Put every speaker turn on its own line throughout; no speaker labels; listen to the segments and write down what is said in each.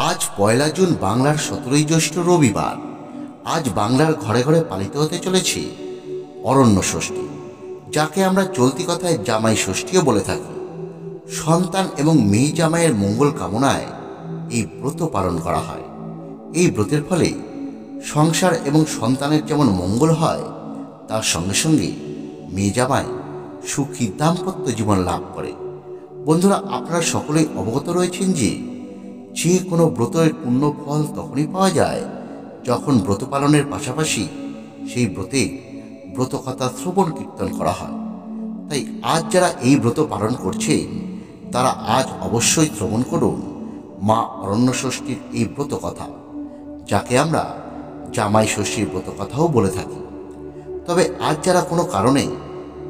আজ ১লা জুন বাংলার ১৭ই জ্যৈষ্ঠ রবিবার। আজ বাংলার ঘরে ঘরে পালিত হতে চলেছে অরণ্য ষষ্ঠী, যাকে আমরা চলতি কথায় জামাই ষষ্ঠীও বলে থাকি। সন্তান এবং মেয়ে জামাইয়ের মঙ্গল কামনায় এই ব্রত পালন করা হয়। এই ব্রতের ফলে সংসার এবং সন্তানের যেমন মঙ্গল হয়, তার সঙ্গে সঙ্গে মেয়ে জামাই সুখী দাম্পত্য জীবন লাভ করে। বন্ধুরা, আপনারা সকলেই অবগত রয়েছেন যে কোনো ব্রতের পূর্ণ ফল তখনই পাওয়া যায় যখন ব্রত পালনের পাশাপাশি সেই ব্রতে ব্রতকথা শ্রবণ কীর্তন করা হয়। তাই আজ যারা এই ব্রত পালন করছেন, তারা আজ অবশ্যই শ্রবণ করুন মা অরণ্য ষষ্ঠীর এই ব্রত কথা, যাকে আমরা জামাই ষষ্ঠীর ব্রত কথাও বলে থাকি। তবে আজ যারা কোনো কারণে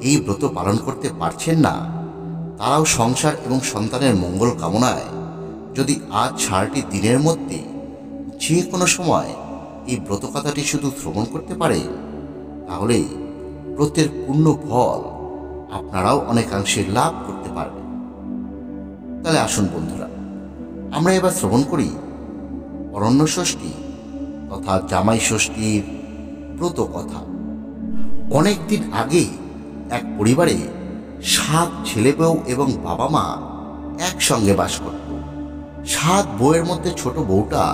এই ব্রত পালন করতে পারছেন না, তারাও সংসার এবং সন্তানের মঙ্গল কামনায় যদি আজ ৬টি দিনের মধ্যে যে কোনো সময় এই ব্রত কথাটি শুধু শ্রবণ করতে পারে, তাহলে ব্রতের পূর্ণ ফল আপনারাও অনেকাংশে লাভ করতে পারবেন। তাহলে আসুন বন্ধুরা, আমরা এবার শ্রবণ করি অরণ্য ষষ্ঠী তথা জামাই ষষ্ঠীর ব্রত কথা। অনেক দিন আগে এক পরিবারে ৭ ছেলে বউ এবং বাবা মা একসঙ্গে বাস করত। ৭ বউয়ের মধ্যে ছোট বউটা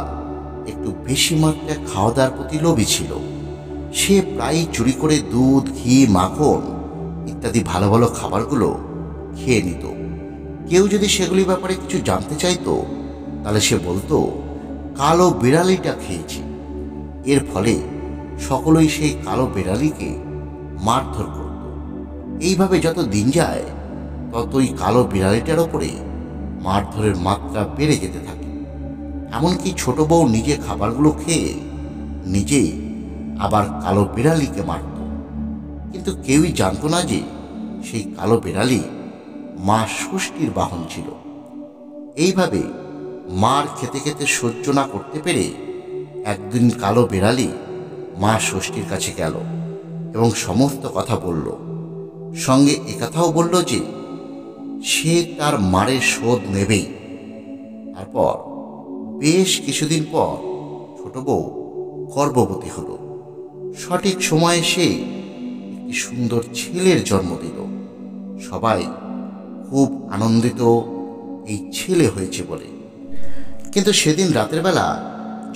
একটু বেশি মাত্রায় খাওয়া দাওয়ার প্রতি লোভী ছিল। সে প্রায়ই চুরি করে দুধ, ঘি, মাখন ইত্যাদি ভালো ভালো খাবারগুলো খেয়ে নিত। কেউ যদি সেগুলির ব্যাপারে কিছু জানতে চাইতো, তাহলে সে বলতো কালো বিড়ালিটা খেয়েছে। এর ফলে সকলেই সেই কালো বিড়ালিকে মারধর করত। এইভাবে যত দিন যায়, ততই কালো বিড়ালিটার ওপরে মারধরের মাত্রা বেড়ে যেতে থাকে। এমনকি ছোট বউ নিজে খাবারগুলো খেয়ে নিজেই আবার কালো বিড়ালিকে মারত। কিন্তু কেউই জানতো না যে সেই কালো বিড়ালি মা ষষ্ঠীর বাহন ছিল। এইভাবে মার খেতে খেতে সহ্য না করতে পেরে একদিন কালো বিড়ালি মা ষষ্ঠীর কাছে গেল এবং সমস্ত কথা বলল। সঙ্গে একথাও বলল যে সে তার মারের শোধ নেবেই। তারপর বেশ কিছুদিন পর ছোট বউ গর্ভবতী হল। সঠিক সময়ে সে একটি সুন্দর ছেলের জন্ম দিল। সবাই খুব আনন্দিত এই ছেলে হয়েছে বলে। কিন্তু সেদিন রাতের বেলা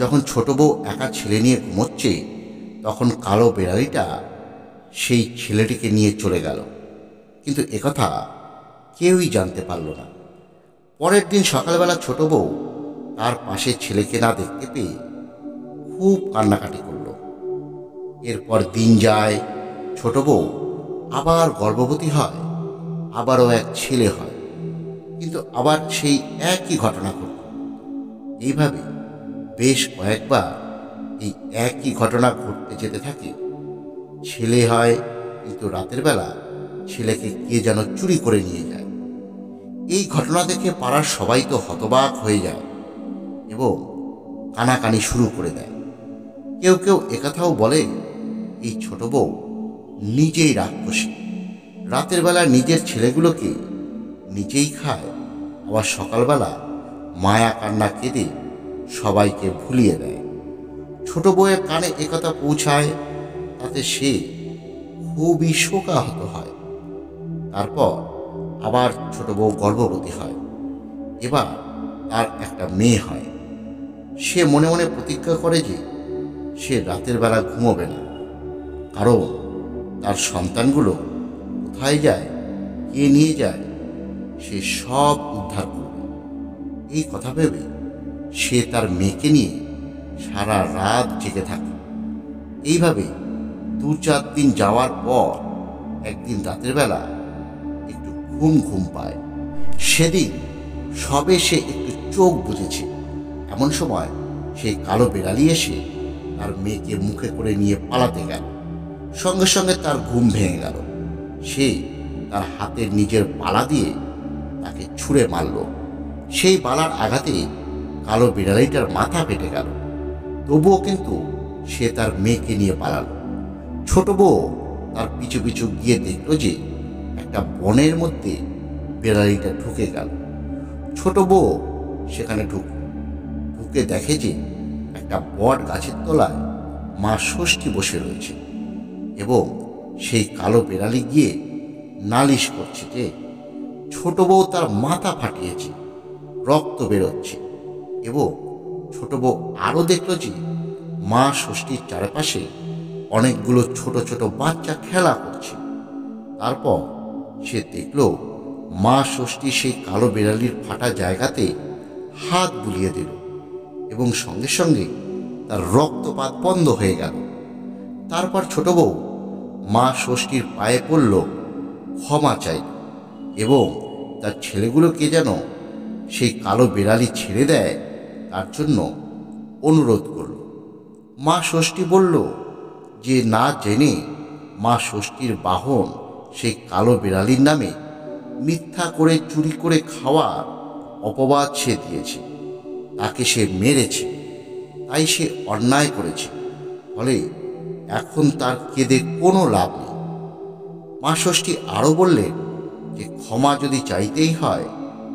যখন ছোট বউ একা ছেলে নিয়ে ঘুমোচ্ছে, তখন কালো বিড়ালিটা সেই ছেলেটিকে নিয়ে চলে গেল। কিন্তু একথা কেউই জানতে পারল না। পরের দিন সকালবেলা ছোট বউ তার পাশে ছেলেকে না দেখতে পেয়ে খুব কান্নাকাটি করল। এরপর দিন যায়, ছোট বউ আবার গর্ভবতী হয়, আবারও এক ছেলে হয়, কিন্তু আবার সেই একই ঘটনা ঘটল। এইভাবে বেশ কয়েকবার এই একই ঘটনা ঘটতে যেতে থাকে। ছেলে হয়, কিন্তু রাতের বেলা ছেলেকে কে যেন চুরি করে নিয়ে যায়। এই ঘটনা দেখে পাড়ার সবাই তো হতবাক হয়ে যায় এবং কানাকানি শুরু করে দেয়। কেউ কেউ একথাও বলে এই ছোট বউ নিজেই রাক্ষসী। রাতের বেলা নিজের ছেলেগুলোকে নিজেই খায়, আবার সকালবেলা মায়া কান্না কেঁদে সবাইকে ভুলিয়ে দেয়। ছোট বউয়ের কানে একথা পৌঁছায়, তাতে সে খুবই শোকাহত হয়। তারপর আবার ছোট বউ গর্ভবতী হয়। এবার তার একটা মেয়ে হয়। সে মনে মনে প্রতিজ্ঞা করে যে সে রাতের বেলা ঘুমোবে না, কারণ তার সন্তানগুলো কোথায় যায়, কে নিয়ে যায়, সে সব উদ্ধার করবে। এই কথা ভেবে সে তার মেয়েকে নিয়ে সারা রাত জেগে থাকে। এইভাবে ২-৪ দিন যাওয়ার পর একদিন রাতের বেলা একটু ঘুম ঘুম পায়। সেদিন সবে সে একটু চোখ বুজেছে, এমন সময় সেই কালো বিড়ালি এসে তার মেয়েকে মুখে করে নিয়ে পালাতে গেল। সঙ্গে সঙ্গে তার ঘুম ভেঙে গেল। সে তার হাতের নিজের বালা দিয়ে তাকে ছুঁড়ে মারল। সেই বালার আঘাতে কালো বিড়ালিটার মাথা ফেটে গেল। তবুও কিন্তু সে তার মেয়েকে নিয়ে পালালো। ছোট বউ তার পিছু পিছু গিয়ে দেখল যে একটা বনের মধ্যে বিড়ালিটা ঢুকে গেল। ছোট বউ সেখানে ঢুকল। ঢুকে দেখে যে একটা বট গাছের তলায় মা ষষ্ঠী বসে রয়েছে এবং সেই কালো বিড়ালি গিয়ে নালিশ করছে যে ছোট বউ তার মাথা ফাটিয়েছে, রক্ত বেরোচ্ছে। এবং ছোট বউ আরও দেখল যে মা ষষ্ঠীর চারপাশে অনেকগুলো ছোট ছোট বাচ্চা খেলা করছে। তারপর সে দেখল মা ষষ্ঠী সেই কালো বিড়ালির ফাটা জায়গাতে হাত বুলিয়ে দিল এবং সঙ্গে সঙ্গে তার রক্তপাত বন্ধ হয়ে গেল। তারপর ছোট বউ মা ষষ্ঠীর পায়ে পড়ল, ক্ষমা চাইল এবং তার ছেলেগুলোকে যেন সেই কালো বিড়ালি ছেড়ে দেয় তার জন্য অনুরোধ করল। মা ষষ্ঠী বলল যে না জেনে মা ষষ্ঠীর বাহন সেই কালো বিড়ালির নামে মিথ্যা করে চুরি করে খাওয়ার অপবাদ সে দিয়েছে, তাকে সে মেরেছে, তাই সে অন্যায় করেছে। ফলে এখন তার কেঁদে কোনো লাভ নেই। মা ষষ্ঠী আরও বললেন যে ক্ষমা যদি চাইতেই হয়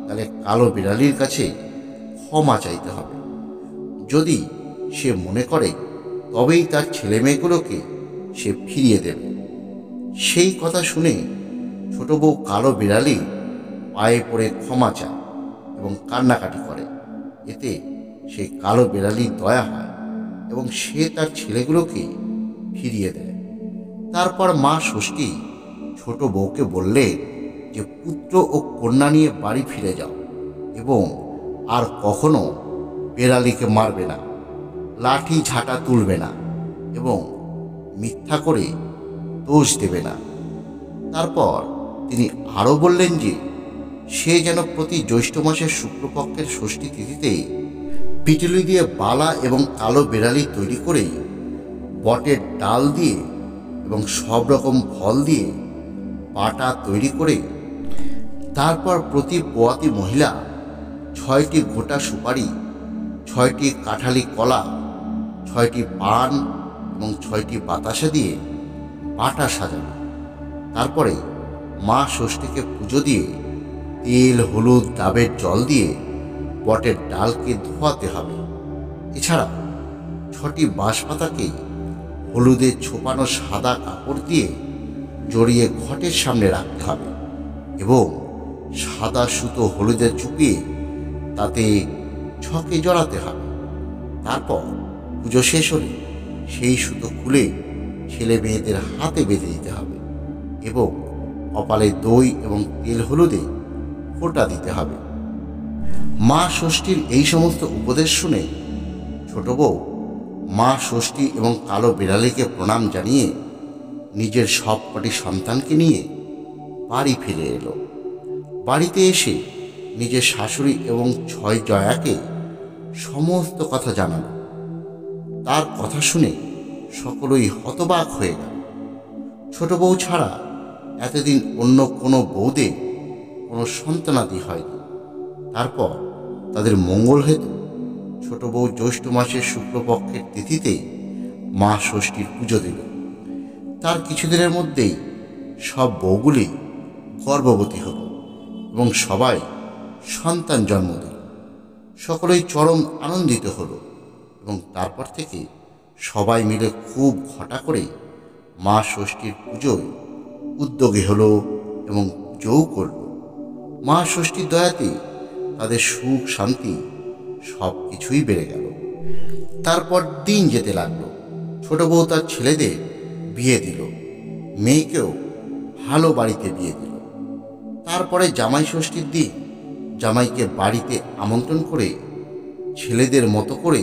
তাহলে কালো বিড়ালির কাছে ক্ষমা চাইতে হবে। যদি সে মনে করে তবেই তার ছেলেমেয়েগুলোকে সে ফিরিয়ে দেবে। সেই কথা শুনে ছোট বউ কালো বিড়ালি পায়ে পড়ে ক্ষমা চায় এবং কান্নাকাটি করে। এতে সেই কালো বিড়ালির দয়া হয় এবং সে তার ছেলেগুলোকে ফিরিয়ে দেয়। তারপর মা ষষ্ঠী ছোট বউকে বললেন যে পুত্র ও কন্যা নিয়ে বাড়ি ফিরে যাও এবং আর কখনো বিড়ালিকে মারবে না, লাঠি ঝাঁটা তুলবে না এবং মিথ্যা করে দোষ দেবে না। তারপর তিনি আরও বললেন যে সে যেন প্রতি জ্যৈষ্ঠ মাসের শুক্লপক্ষের ষষ্ঠী তিথিতে পিটুলি দিয়ে বালা এবং কালো বিড়ালি তৈরি করে বটের ডাল দিয়ে এবং সব রকম ফল দিয়ে পাটা তৈরি করে তারপর প্রতি পোয়াতি মহিলা 6টি গোটা সুপারি, 6টি কাঁঠালি কলা, 6টি পান এবং 6টি বাতাসা দিয়ে পাটা সাজাবে। তারপরে মা ষষ্ঠীকে পুজো দিয়ে তেল, হলুদ, ডাবের জল দিয়ে বটের ডালকে ধোয়াতে হবে। এছাড়া 6টি বাঁশপাতাকে হলুদে ছোপানো সাদা কাপড় দিয়ে জড়িয়ে ঘটের সামনে রাখতে হবে এবং সাদা সুতো হলুদে চুপিয়ে তাতে ছকে জড়াতে হবে। তারপর পুজো শেষ হলে সেই সুতো খুলে ছেলে মেয়েদের হাতে বেঁধে দিতে হবে এবং কপালে দই এবং তেল হলুদে ফোঁটা দিতে হবে। মা ষষ্ঠীর এই সমস্ত উপদেশ শুনে ছোট বউ মা ষষ্ঠী এবং কালো বিড়ালিকে প্রণাম জানিয়ে নিজের সবকটি সন্তানকে নিয়ে বাড়ি ফিরে এলো। বাড়িতে এসে নিজের শাশুড়ি এবং 6 জয়াকে সমস্ত কথা জানাল। তার কথা শুনে সকলেই হতবাক হয়ে গেল। ছোট বউ ছাড়া এতদিন অন্য কোনো বউদের কোনো সন্তানাদি হয়নি। তারপর তাদের মঙ্গল হেতু ছোট বউ জ্যৈষ্ঠ মাসের শুক্লপক্ষের তিথিতে মা ষষ্ঠীর পুজো দিল। তার কিছুদিনের মধ্যেই সব বউগুলি গর্ভবতী হল এবং সবাই সন্তান জন্ম দিল। সকলেই চরম আনন্দিত হল এবং তারপর থেকে সবাই মিলে খুব ঘটা করে মা ষষ্ঠীর পুজোয় উদ্যোগী হলো এবং পুজোও করল। মা ষষ্ঠীর দয়াতে তাদের সুখ শান্তি সব কিছুই বেড়ে গেল। তারপর দিন যেতে লাগলো। ছোট বউ তার ছেলেদের বিয়ে দিল, মেয়েকেও ভালো বাড়িতে বিয়ে দিল। তারপরে জামাই ষষ্ঠীর দিন জামাইকে বাড়িতে আমন্ত্রণ করে ছেলেদের মতো করে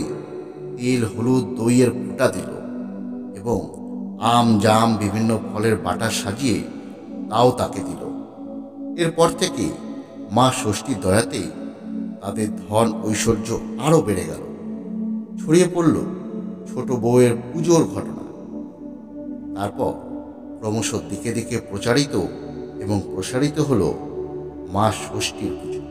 তেল, হলুদ, দইয়ের ফোঁটা দিল এবং আম, জাম, বিভিন্ন ফলের বাটা সাজিয়ে তাও তাকে দিল। এরপর থেকে মা ষষ্ঠীর দয়াতে তাদের ধন ঐশ্বর্য আরও বেড়ে গেল। ছড়িয়ে পড়ল ছোট বউয়ের পুজোর ঘটনা। তারপর ক্রমশ দিকে দিকে প্রচারিত এবং প্রসারিত হলো মা ষষ্ঠীর পুজো।